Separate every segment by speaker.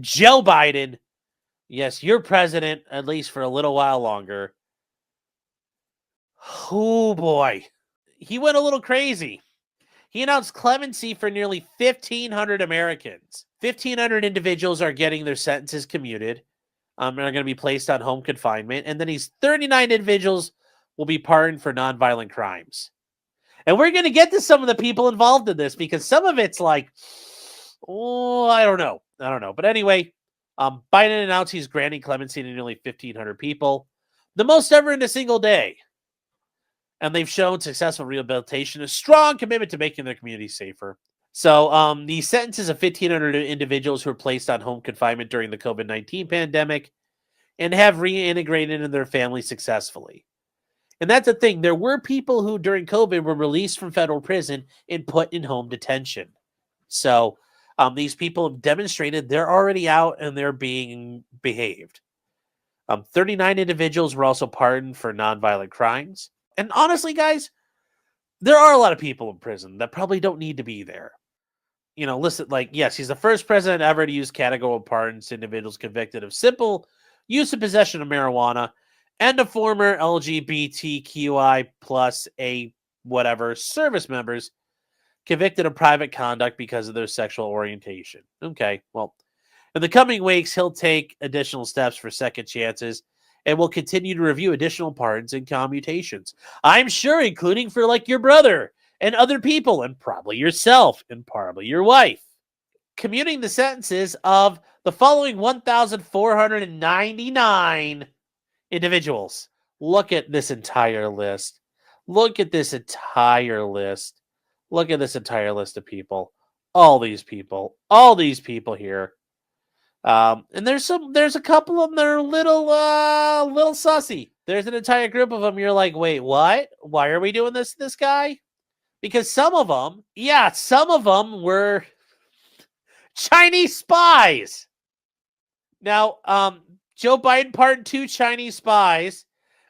Speaker 1: Joe Biden, yes, you're president, at least for a little while longer. Oh, boy. He went a little crazy. He announced clemency for nearly 1,500 Americans. 1,500 individuals are getting their sentences commuted, and are going to be placed on home confinement. And then these 39 individuals will be pardoned for nonviolent crimes. And we're going to get to some of the people involved in this because some of it's like, oh, I don't know. But anyway, Biden announced he's granting clemency to nearly 1,500 people, the most ever in a single day. And they've shown successful rehabilitation, a strong commitment to making their community safer. So the sentences of 1,500 individuals who were placed on home confinement during the COVID-19 pandemic and have reintegrated into their families successfully. And that's the thing. There were people who during COVID were released from federal prison and put in home detention. So these people have demonstrated they're already out and they're being behaved. 39 individuals were also pardoned for nonviolent crimes. And honestly, guys, there are a lot of people in prison that probably don't need to be there. You know, listen, like, yes, he's the first president ever to use categorical pardons to individuals convicted of simple use and possession of marijuana and of former LGBTQI plus a whatever service members convicted of private conduct because of their sexual orientation. Okay, well, in the coming weeks, he'll take additional steps for second chances and will continue to review additional pardons and commutations. I'm sure, including for like your brother and other people, and probably yourself, and probably your wife. Commuting the sentences of the following 1,499 individuals. Look at this entire list. Look at this entire list. Look at this entire list of people. All these people here. And there's a couple of them that are a little sussy. There's an entire group of them. You're like, wait, what? Why are we doing this to this guy? Because some of them were Chinese spies. Now, Joe Biden pardoned 2 Chinese spies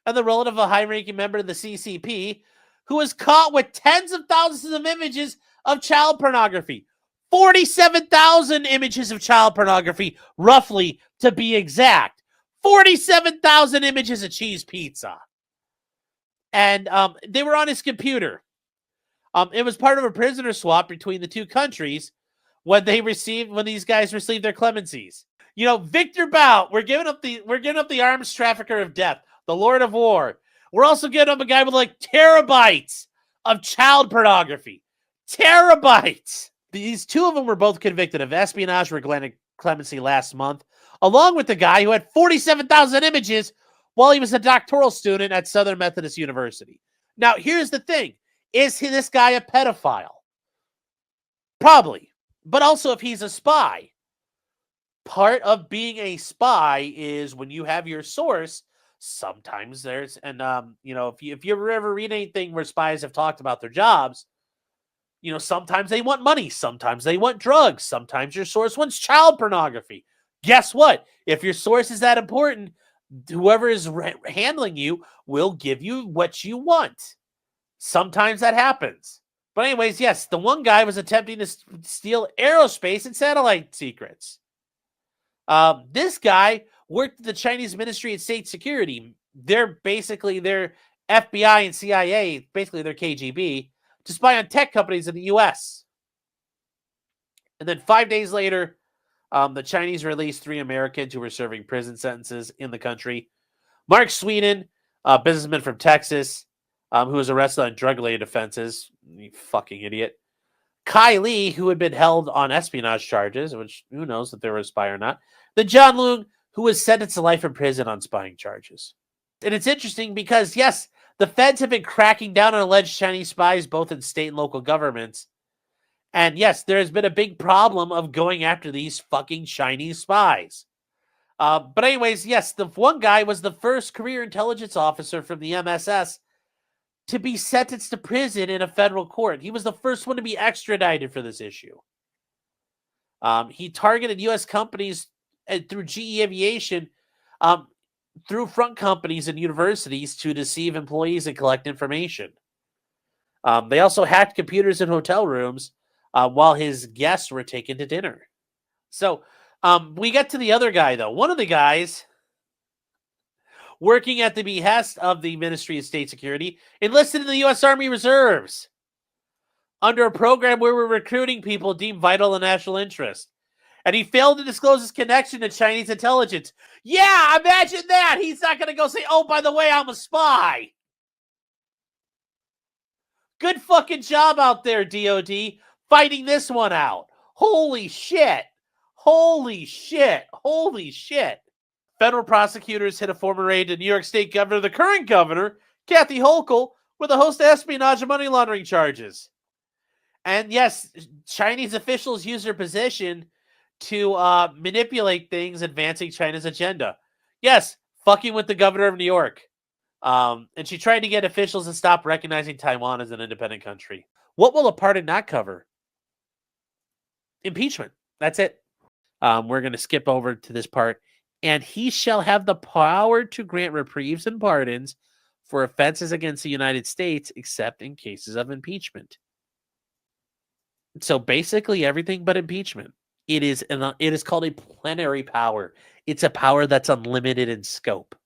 Speaker 1: and the relative of a high-ranking member of the CCP who was caught with tens of thousands of images of child pornography. 47,000 images of child pornography, roughly, to be exact. 47,000 images of cheese pizza. And they were on his computer. It was part of a prisoner swap between the two countries when these guys received their clemencies. You know, Victor Bout, we're giving up the arms trafficker of death, the Lord of War. We're also giving up a guy with like terabytes of child pornography. Terabytes. These 2 of them were both convicted of espionage, were granted clemency last month, along with the guy who had 47,000 images while he was a doctoral student at Southern Methodist University. Now, here's the thing. Is this guy a pedophile? Probably. But also, if he's a spy, part of being a spy is when you have your source, sometimes there's, and, if you ever read anything where spies have talked about their jobs, you know, sometimes they want money, sometimes they want drugs, sometimes your source wants child pornography. Guess what? If your source is that important, whoever is handling you will give you what you want. Sometimes that happens. But anyways, yes, the one guy was attempting to steal aerospace and satellite secrets. This guy worked at the Chinese Ministry of State Security. They're basically their FBI and CIA, basically their KGB, to spy on tech companies in the U.S. And then 5 days later, the Chinese released 3 Americans who were serving prison sentences in the country. Mark Sweden, a businessman from Texas, who was arrested on drug-related offenses. You fucking idiot. Kai Lee, who had been held on espionage charges, which who knows if they were a spy or not. Then John Leung, who was sentenced to life in prison on spying charges. And it's interesting because, yes, the feds have been cracking down on alleged Chinese spies, both in state and local governments. And yes, there has been a big problem of going after these fucking Chinese spies. But anyways, yes, the one guy was the first career intelligence officer from the MSS to be sentenced to prison in a federal court. He was the first one to be extradited for this issue. He targeted U.S. companies through GE Aviation, through front companies and universities to deceive employees and collect information. They also hacked computers in hotel rooms while his guests were taken to dinner. So We get to the other guy, though. One of the guys working at the behest of the Ministry of State Security enlisted in the U.S. Army Reserves under a program where we're recruiting people deemed vital in national interest. And he failed to disclose his connection to Chinese intelligence. Yeah, imagine that. He's not going to go say, oh, by the way, I'm a spy. Good fucking job out there, DOD, fighting this one out. Holy shit. Holy shit. Holy shit. Federal prosecutors hit a former raid to New York State Governor, the current governor, Kathy Hochul, with a host of espionage and money laundering charges. And yes, Chinese officials use their position to manipulate things, advancing China's agenda. Yes, fucking with the governor of New York. And she tried to get officials to stop recognizing Taiwan as an independent country. What will a pardon not cover? Impeachment. That's it. We're going to skip over to this part. And he shall have the power to grant reprieves and pardons for offenses against the United States, except in cases of impeachment. So basically everything but impeachment. It is called a plenary power. It's a power that's unlimited in scope.